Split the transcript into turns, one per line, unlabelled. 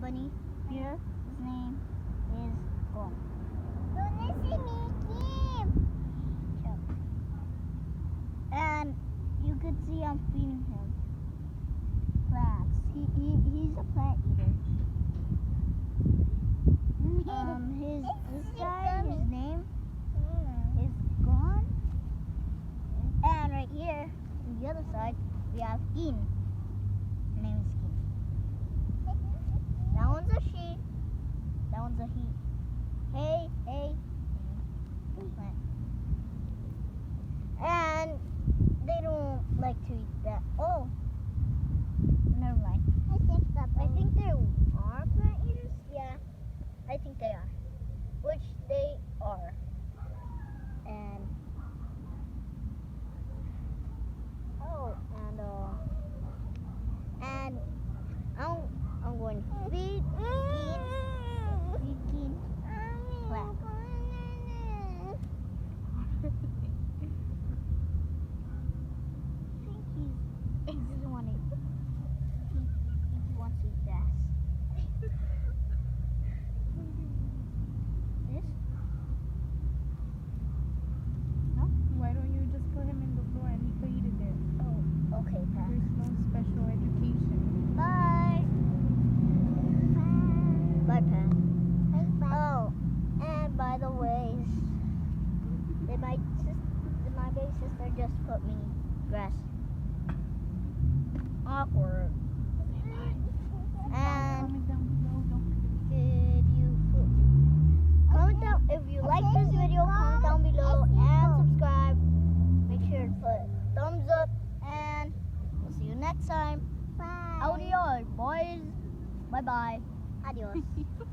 bunny here. His name is Gon. And you could see I'm feeding him plants. He's a plant eater. His name is Gon. And right here, on the other side, we have Keen. Her name is Keen. That one's a she. That one's a he. Hey, hey. Plant. And they don't like to eat that. Oh, never mind. I think they are plant eaters. Yeah, I think they are. Which they are. And and I'm going to feed Keen plant. He doesn't want to eat. He wants to eat grass. This?
No? Why don't you just put him in the floor and he could eat it there?
Oh, okay, Pat.
There's no special education.
Bye. Bye, Pat. Oh, and by the way, my big sister just put me grass. Awkward. And
Comment down below. Don't
comment down if you like this video. Comment down below and subscribe. Make sure to put thumbs up, and we'll see you next time.
Bye.
Adios, boys. Bye bye. Adios.
Bye.